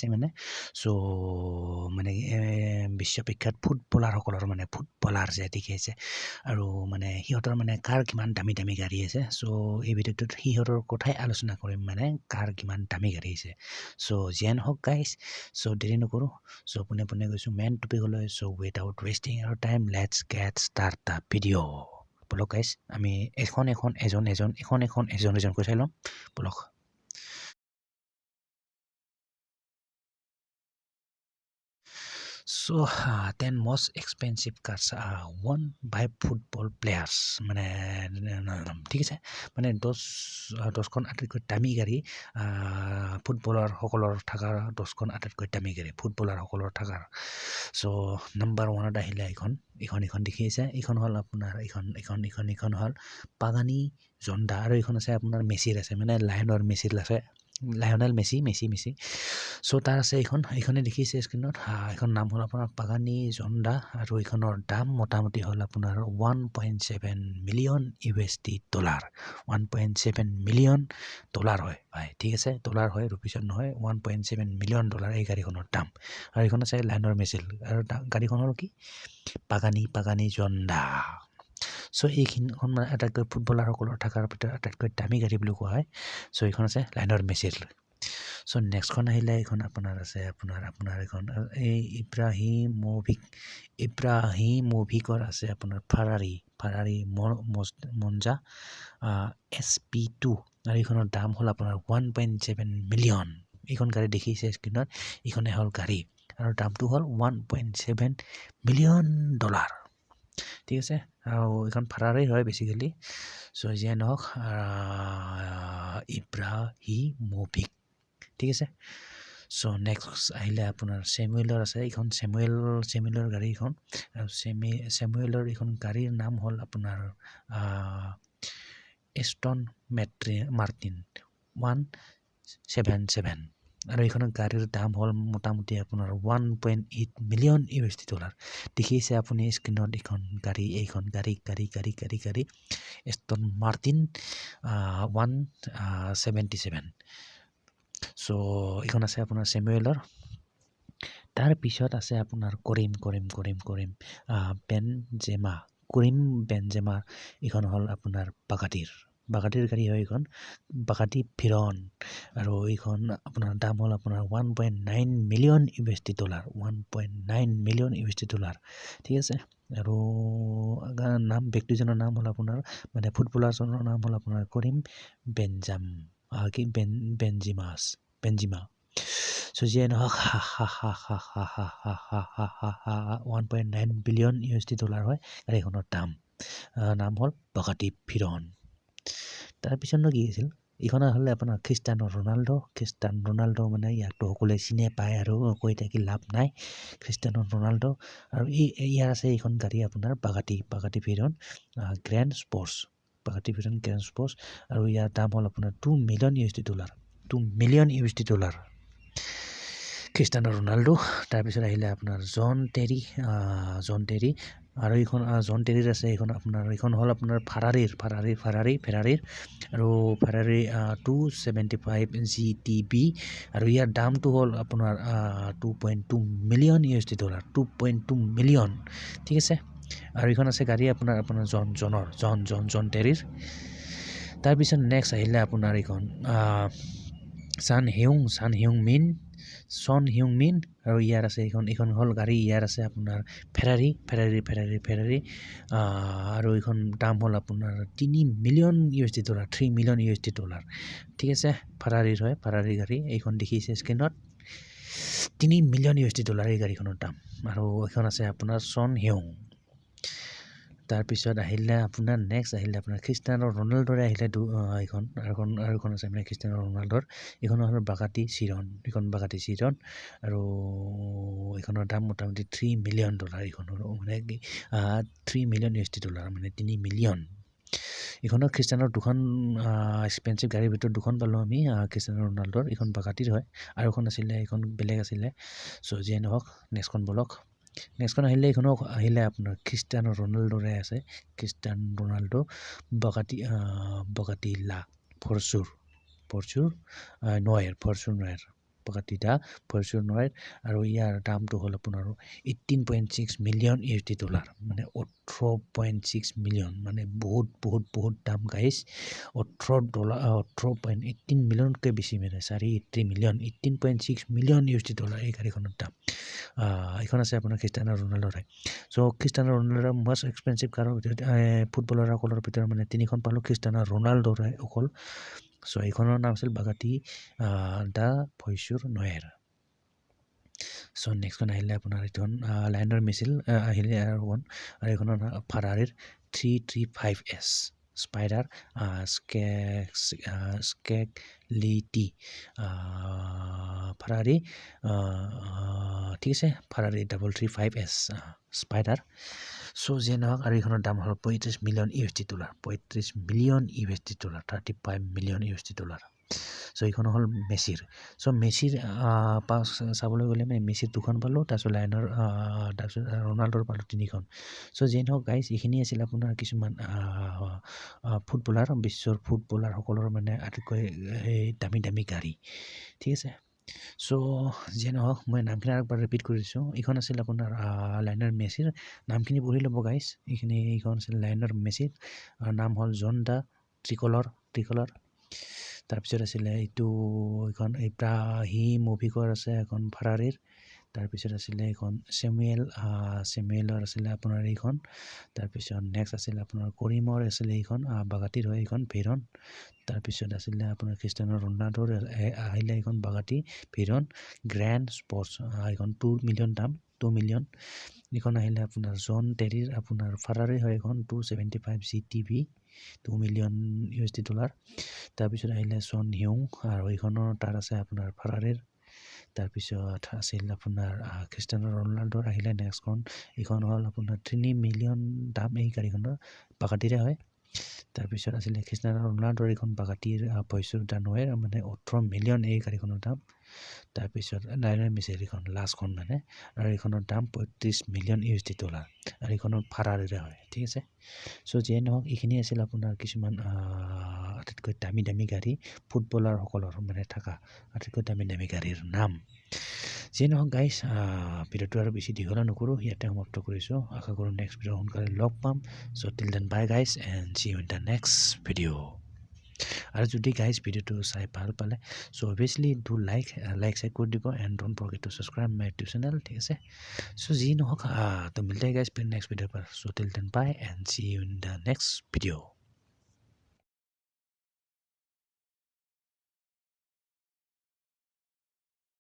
দেখাইছে মানে সো মানে বিশ্ববিখ্যাত ফুটবলাৰসকলৰ মানে ফুটবলাৰ যে দেখাইছে আৰু মানে সিহঁতৰ মানে কাৰ কিমান দামী দামী গাড়ী আছে সো এই ভিডিঅ'টোত সিহঁতৰ কথাই আলোচনা কৰিম মানে কাৰ কিমান দামী গাড়ী আছে সো যেন হওক গাইজ সো দেৰি নকৰোঁ সো পোনে পোনে গৈছোঁ মেইন টপিকলৈ so without wasting our time let's get start the video' বলক গাইজ আমি এখন এজনকৈ চাই ল'ম বলক So, 10 most expensive cars are won by football players. মানে ঠিক আছে মানে দহখন আটাইতকৈ দামী গাড়ী ফুটবলাৰসকলৰ থকা 10খন আটাইতকৈ দামী গাড়ী ফুটবলাৰসকলৰ থকা চ' নাম্বাৰ 1ত আহিলে এইখন দেখি আছে এইখন হ'ল আপোনাৰ এইখন হ'ল পাগানি জন্দা আৰু এইখন আছে আপোনাৰ মেচিৰ আছে মানে লায়নেল মেচি চ' তাৰ আছে এইখনে দেখিছে স্ক্ৰীণত এইখন নাম হ'ল আপোনাৰ পাগানি জন্দা আৰু এইখনৰ দাম মোটামুটি হ'ল আপোনাৰ 1.7 million USD dollar 1.7 million dollar হয় ভাই ঠিক আছে ডলাৰ হয় ৰুপিছত নহয় 1.7 মিলিয়ন ডলাৰ এই গাড়ীখনৰ দাম আৰু এইখন আছে লাইনৰ মেচিল আৰু গাড়ীখন হ'ল কি পাগানি জন্দা চ' এইখন মানে আটাইতকৈ ফুটবলাৰসকলৰ থকাৰ ভিতৰত আটাইতকৈ দামী গাড়ী বুলি কোৱা হয় চ' এইখন আছে লাইনৰ মেচিল চ' নেক্সটখন আহিলে এইখন আপোনাৰ আছে আপোনাৰ এইখন এই ইব্ৰাহিমোভিকৰ আছে আপোনাৰ ফাৰাৰী মঞ্জা SP2 আৰু এইখনৰ দাম হ'ল আপোনাৰ 1.7 মিলিয়ন এইখন গাড়ী দেখিছে স্ক্ৰীণত এইখনে হ'ল গাড়ী আৰু দামটো হ'ল 1.7 মিলিয়ন ডলাৰ ঠিক আছে আৰু এইখন ফাৰাৰী হয় বেছিকেলি চ' যিয়ে নহওক ইব্ৰাহিমোভিক ঠিক আছে চ' নেক্সট আহিলে আপোনাৰ চেমুৱেলৰ আছে এইখন চেমুৱেলৰ গাড়ী এইখন আৰু চেমুৱেলৰ এইখন গাড়ীৰ নাম হ'ল আপোনাৰ এষ্টন মাৰ্টিন 177 আৰু এইখনৰ গাড়ীৰ দাম হ'ল মোটামুটি আপোনাৰ 1.8 মিলিয়ন USD ডলাৰ দেখিছে আপুনি স্ক্ৰীণত এইখন গাড়ী এষ্টন মাৰ্টিন 177 চ' এইখন আছে আপোনাৰ চেমুৱেলৰ তাৰ পিছত আছে আপোনাৰ কৰিম বেনজেমা এইখন হ'ল আপোনাৰ বাগাটিৰ গাড়ী হয় এইখন বাগাটি ফিৰন আৰু এইখন আপোনাৰ দাম হ'ল আপোনাৰ 1.9 million USD dollar 1.9 million USD dollar ঠিক আছে আৰু ব্যক্তিজনৰ নাম হ'ল আপোনাৰ মানে ফুটবলাৰজনৰ নাম হ'ল আপোনাৰ কৰিম বেনজিমা চ' যিয়ে নহওক 1.9 বিলিয়ন USD ডলাৰ হয় গাড়ীখনৰ নাম হ'ল বাগাটি ফিৰন তাৰপিছতনো কি আছিল এইখন হ'লে আপোনাৰ খ্ৰীষ্টিয়ানো ৰনাল্ডো মানে ইয়াকতো সকলোৱে চিনে পায় আৰু কৈ থাকি লাভ নাই খ্ৰীষ্টিয়ানো ৰনাল্ডো আৰু ইয়াৰ আছে এইখন গাড়ী আপোনাৰ বাগাটি ফিৰন গ্ৰেণ্ড স্পৰ্টছ আৰু ইয়াৰ দাম হ'ল আপোনাৰ 2 মিলিয়ন USD ডলাৰ খ্ৰীষ্টিয়ানো ৰনাল্ডো তাৰপিছত আহিলে আপোনাৰ জন টেৰী আৰু এইখন জন টেৰীৰ আছে এইখন হ'ল আপোনাৰ ফাৰাৰীৰ আৰু ফাৰাৰী 275 GTB আৰু ইয়াৰ দামটো হ'ল আপোনাৰ 2.2 মিলিয়ন USD ডলাৰ 2.2 মিলিয়ন ঠিক আছে আৰু এইখন আছে গাড়ী আপোনাৰ জন টেৰীৰ তাৰপিছত নেক্সট আহিলে আপোনাৰ এইখন চন হিউং মিন আৰু ইয়াৰ আছে এইখন হ'ল গাড়ী ইয়াৰ আছে আপোনাৰ ফেৰাৰী আৰু এইখন দাম হ'ল আপোনাৰ 3 million USD dollar 3 million USD dollar ঠিক আছে ফাৰাৰীৰ হয় ফাৰাৰী গাড়ী এইখন দেখিছে স্ক্ৰীণত 3 মিলিয়ন USD ডলাৰ এই গাড়ীখনৰ দাম আৰু এইখন আছে আপোনাৰ চন হিউং তাৰপিছত আহিলে আপোনাৰ নেক্সট আহিলে আপোনাৰ খ্ৰীষ্টিয়ানো ৰনাল্ডোৰে আহিলে এইখন আছে মানে খ্ৰীষ্টিয়ানো ৰনাল্ডোৰ এইখন হ'ল বাগাটি চিৰন আৰু এইখনৰ দাম মোটামুটি 3 মিলিয়ন ডলাৰ এইখনৰ মানে 3 মিলিয়ন USD ডলাৰ মানে 3 মিলিয়ন এইখনৰ খ্ৰীষ্টিয়ানৰ দুখন এক্সপেঞ্চিভ গাড়ীৰ ভিতৰত দুখন পালোঁ আমি খ্ৰীষ্টিয়ানো ৰনাল্ডোৰ এইখন বাগাটিৰ হয় আৰু এখন আছিলে এইখন বেলেগ আছিলে চ' যিয়ে নহওক নেক্সটখন আহিলে আপোনাৰ খ্ৰীষ্টিয়ানো ৰনাল্ডোৰে আছে খ্ৰীষ্টিয়ানো ৰনাল্ডো বাগাটি লা ফৰচুৰ নয়াৰ Bugatti da Porsche Noir আৰু ইয়াৰ দামটো হ'ল আপোনাৰ 18.6 মিলিয়ন USD ডলাৰ মানে 18.6 মিলিয়ন মানে বহুত দাম গাইছ 18 মিলিয়নতকৈ বেছি মানে 480 মিলিয়ন 18.6 মিলিয়ন USD ডলাৰ এই গাড়ীখনৰ দাম এইখন আছে আপোনাৰ ক্ৰিষ্টিয়ানো ৰনাল্ডোৰ চ' ক্ৰিষ্টিয়ানো ৰনাল্ডোৰ মষ্ট এক্সপেঞ্চিভ কাৰৰ ভিতৰত ফুটবলাৰসকলৰ ভিতৰত মানে তিনিখন পালোঁ ক্ৰিষ্টিয়ানো ৰনাল্ডোৰ অকল চ' এইখনৰ নাম আছিল বাগাটি দা পইচুৰ নয়েৰ চ' নেক্সটখন আহিলে আপোনাৰ এইখন লাইনৰ মিছিল আহিলে আৰু এইখনৰ ফাৰাৰীৰ 335S স্পাইডাৰ স্কেগলিটি ফাৰাৰী ঠিক আছে ফাৰাৰী 335S স্পাইডাৰ চ' যিয়ে নহওক আৰু এইখনৰ দাম হ'ল 35 million USD dollar 35 million USD dollar 35 million USD dollar so' এইখন হ'ল মেচিৰ চ' মেচিৰ পাছ চাবলৈ গ'লে মানে মেচিৰ দুখন পালোঁ তাৰপিছত লাইনৰ তাৰপিছত ৰনাল্ডোৰ পালোঁ তিনিখন চ' যিয়ে নহওক গাইজ এইখিনি আছিল আপোনাৰ কিছুমান ফুটবলাৰ বিশ্বৰ ফুটবলাৰসকলৰ মানে আটাইতকৈ দামী গাড়ী ঠিক আছে চ' যিয়ে নহওক মই নামখিনি আৰু একবাৰ ৰিপিট কৰি দিছোঁ এইখন আছিল আপোনাৰ লাইনৰ মেচিৰ নামখিনি পঢ়ি ল'ব গাইজ এইখন আছিল লাইনৰ মেচিৰ নাম হ'ল জন দা ট্ৰিকলাৰ তাৰপিছত আছিলে এইটো এইখন ইব্ৰাহিমোভিকৰ আছে এখন ফাৰাৰীৰ তাৰপিছত আছিলে এইখন চেমুৱেলৰ আছিলে আপোনাৰ এইখন তাৰপিছত নেক্সট আছিলে আপোনাৰ কৰিমৰ আছিলে এইখন বাগাটিৰ হয় এইখন ভেৰন তাৰপিছত আছিলে আপোনাৰ ক্ৰিষ্টিয়ানো ৰনাল্ডোৰ আহিলে এইখন বাগাটি ভেৰন গ্ৰেণ্ড স্পৰ্টছ এইখন 2 মিলিয়ন দাম 2 মিলিয়ন এইখন আহিলে আপোনাৰ জন টেৰিৰ আপোনাৰ ফাৰাৰী হয় এইখন 275 GTV 2 মিলিয়ন USD ডলাৰ তাৰপিছত আহিলে চন হিউং আৰু এইখনৰ তাৰ আছে আপোনাৰ ফাৰাৰীৰ তাৰপিছত আছিল আপোনাৰ ক্ৰিষ্টিয়ানো ৰনাল্ডোৰ আহিলে নেক্সটখন এইখন হ'ল আপোনাৰ 3 মিলিয়ন দাম এই গাড়ীখনৰ বাগাটিৰে হয় তাৰপিছত আছিলে ক্ৰিষ্টিয়ানো ৰনাল্ডোৰ এইখন বাগাটিৰ পইচুৰ দানৱেৰ মানে 18 মিলিয়ন এই গাড়ীখনৰ দাম তাৰপিছত লাইনৰ মেচিৰ এইখন লাষ্টখন মানে আৰু এইখনৰ দাম 35 মিলিয়ন USD ডলাৰ আৰু এইখনৰ ফাৰাৰীৰে হয় ঠিক আছে চ' যিয়ে নহওক এইখিনি আছিল আপোনাৰ কিছুমান আটাইতকৈ দামী গাড়ী ফুটবলাৰসকলৰ মানে থকা আটাইতকৈ দামী গাড়ীৰ নাম যিয়ে নহওক গাইজ ভিডিঅ'টো আৰু বেছি দীঘলীয়া নকৰোঁ ইয়াতে সমাপ্ত কৰিছোঁ আশা কৰোঁ নেক্সট ভিডিঅ' সোনকালে লগ পাম so' till then bye guys and see you in the next video' আৰু যদি গাইজ ভিডিঅ'টো চাই ভাল পালে চ' অভিয়াছলি ডু লাইক কৰি দিব and don't forget to subscribe my YouTube channel ঠিক আছে চ' যি নহওক তো মিলতে গাইজ নেক্সট ভিডিঅ' পাৰ so' till then bye and see you in the next video'